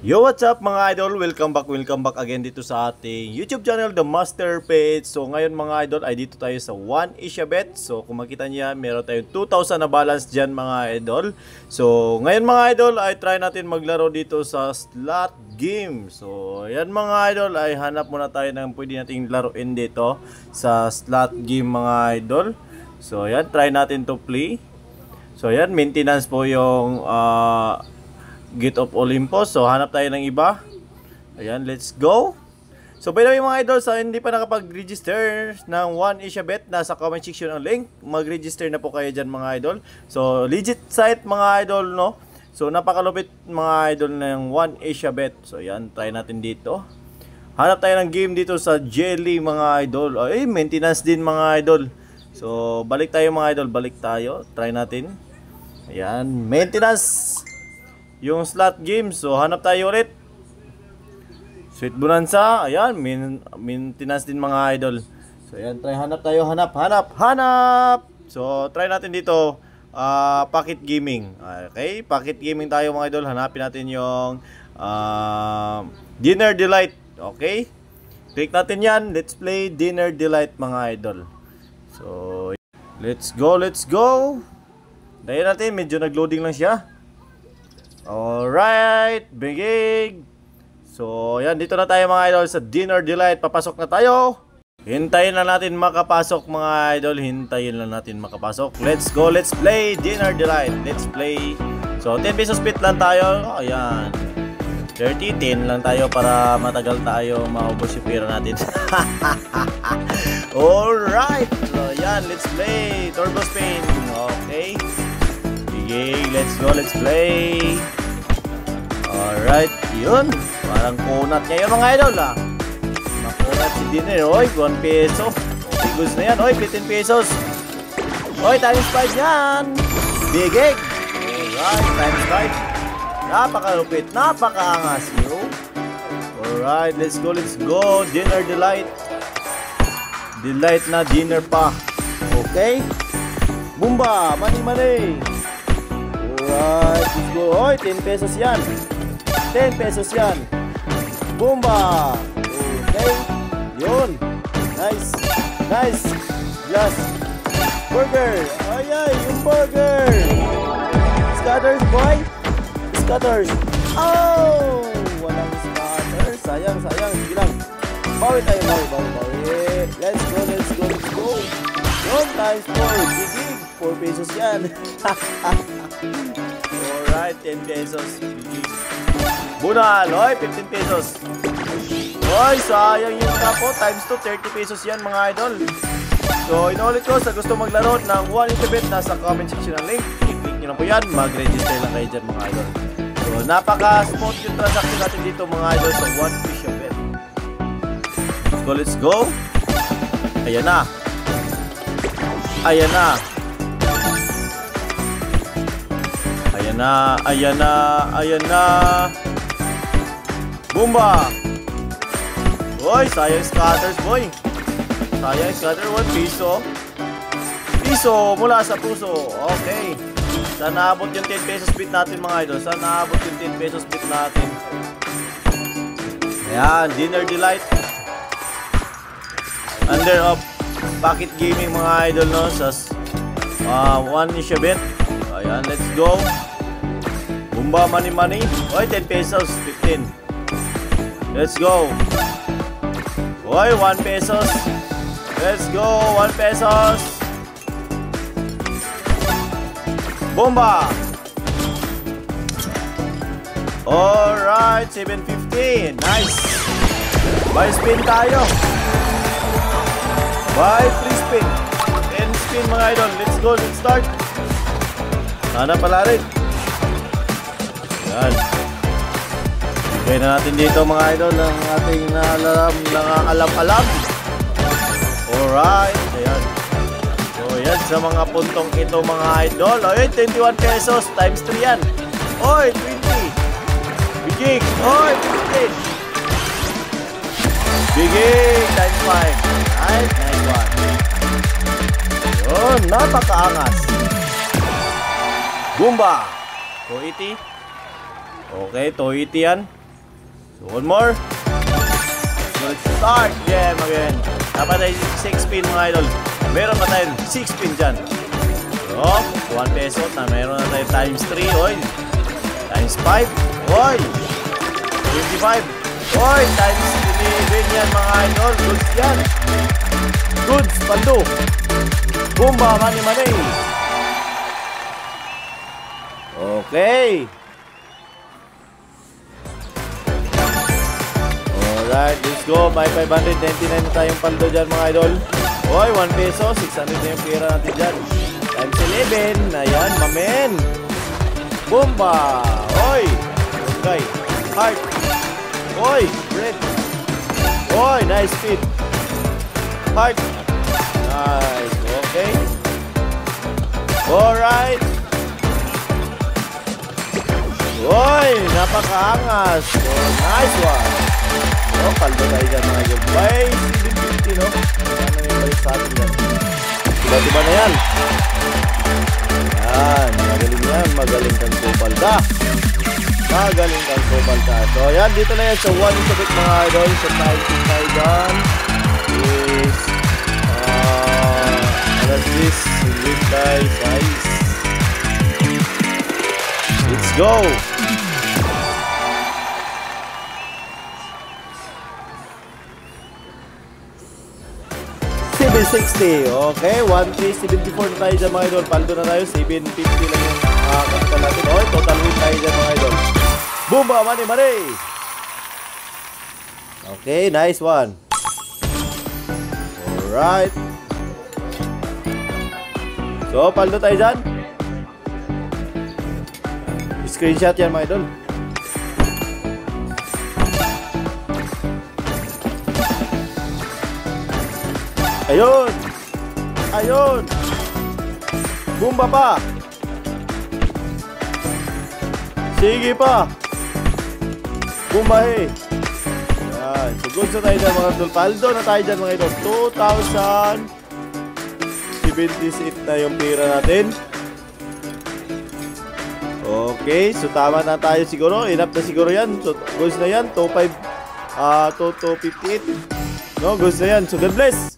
Yo, what's up mga idol? Welcome back again dito sa ating YouTube channel, The Master Page. So ngayon mga idol ay dito tayo sa 1 Asia Bet. So kung makita niya, meron tayong 2,000 na balance dyan mga idol. So ngayon mga idol ay try natin maglaro dito sa slot game. So yan mga idol ay hanap muna tayo ng pwede nating laruin dito sa slot game mga idol. So yan, try natin to play. So yan, maintenance po yung Gate of Olympus. So hanap tayo ng iba. Ayan, let's go. So by the way mga idol, sa hindi pa nakapag-register ng 1 Asia Bet, nasa comment section ang link. Mag-register na po kayo dyan mga idol. So legit site mga idol, no? So napakalupit mga idol ng 1 Asia Bet. So yan, try natin dito. Hanap tayo ng game dito sa Jelly mga idol. Ay, maintenance din mga idol. So balik tayo mga idol, balik tayo. Try natin. Ayan, maintenance yung slot game. So hanap tayo ulit. Sweet Bonanza. Ayan, maintenance din mga idol. So ayan, try hanap tayo. Hanap. So try natin dito Pocket Gaming. Okay, Pocket Gaming tayo mga idol. Hanapin natin yung Dinner Delight. Okay, click natin yan. Let's play Dinner Delight mga idol. So let's go. Dahil natin, medyo nag-loading lang siya. Alright, bigig. So, yan, dito na tayo mga idol sa Dinner Delight. Papasok na tayo. Hintayin lang natin makapasok mga idol. Let's go, let's play Dinner Delight. Let's play. So, 10 pesos bit lang tayo. Ayan, 30, 10 lang tayo para matagal tayo maubos yung pera natin. Alright, so yan, let's play Turbo Spin. Okay, bigig, let's go, let's play. Alright, yun. Parang kunat ngayon mga idol Nakunat si Dinner. Oy, 1 peso. Okay, goods na yan. Oy, 15 pesos. Oy, times 5 yan. Bigig. Alright, times 5. Napakalupit, napakaangas yun. Alright, let's go. Dinner Delight. Delight na dinner pa. Okay. Bumba, money. Alright, let's go. Oy, 10 pesos yan. 10 pesos yan. Bumba. Okay. Yun. Nice. Just burger. Ay, yung burger. Scatters, boy. Scatters. Oh, walang scatters. Sayang. Sige lang. Bawi tayo. Let's go. Yun, times 4. Bigig. 4 pesos yan. Alright, 10 pesos. Bigig. Bunal. Oy, 15 pesos. Oy, sayang yung kapo. Times 2, 30 pesos yan mga idol. So, inulit ko sa gusto maglaro ng 1 Asia Bet, nasa comment section ang link. I-click nyo lang po yan. Mag-register lang kayo dyan mga idol. So, napaka-smooth yung transaction natin dito mga idol sa 1 Asia Bet. Let's go. Ayan na. Bumba. Oy, sayang scatters boy. 1 piso. Piso mula sa puso. Okay. Sana abot yung 10 pesos bit natin mga idol. Ayan, Dinner Delight. Under of Pocket Gaming mga idol, no, sa 1 Asia Bet. Ayan, let's go. Bumba, money. Oy, 10 pesos, 15. Let's go. Oy, 1 pesos. Let's go, 1 pesos. Bomba. Alright, 750. Nice. Buy spin tayo. Buy free spin. 10 spin mga idol. Let's go, let's start. Sana pala rin. Yan. Bigay na natin dito mga idol ng ating alam. Alright. Ayan. So yan sa mga puntong ito mga idol. Oy, 21 pesos times 3 yan. Oy, 20. Bigig. Oy, 15. Bigig times 5. Nice one. Yun, napakaangas. Bumba. 280. Okay, 280 yan. So, one more. Let's start game again. Dapat tayo 6 pin mga idol. Meron pa tayong 6 pin dyan. So, 1 peso na meron na tayo times 3. Oy. Times 5. Oy. 25. Oy. Times 11 yan mga idol. Goods yan. Goods. Paldo. Bumba. Money. Okay. Alright, let's go. May 599 na tayong paldo dyan mga idol. Oy, 1 peso. 600 na yung pera natin dyan. Times 11. Ayan, mamen. Bomba. Oy. Okay. Heart. Oy, red. Oy, nice speed. Heart. Nice. Okay. Alright. Oy, napakaangas. Oh, nice one. Oh, paldo tayo dyan mga idol. By 750, no? Ano yung balik sa atin dyan? Diba na yan? Yan, magaling yan. Magaling kang kupalda. Magaling kang kupalda. So, yan, dito na yan sa 1 isabit mga idol. So, tayo dyan is ano this? Winday size. Let's go! 760. Okay, 1374 na tayo dyan mga idol. Paldo na tayo, 750 lang yung kapital natin. Okay, total win tayo dyan mga idol. Bumba, money. Okay, nice one. Alright. So, paldo tayo dyan. Screenshot yan mga idol. Ayun. Bumba pa. Sige pa. Bumbahe. Yan. So, good na tayo dyan mga idol. Paldo na tayo dyan mga idol. 2,078 na yung pera natin. Okay. So, tama na tayo siguro. Enough na siguro yan. So, goods na yan. 258. No, goods na yan. So, God bless.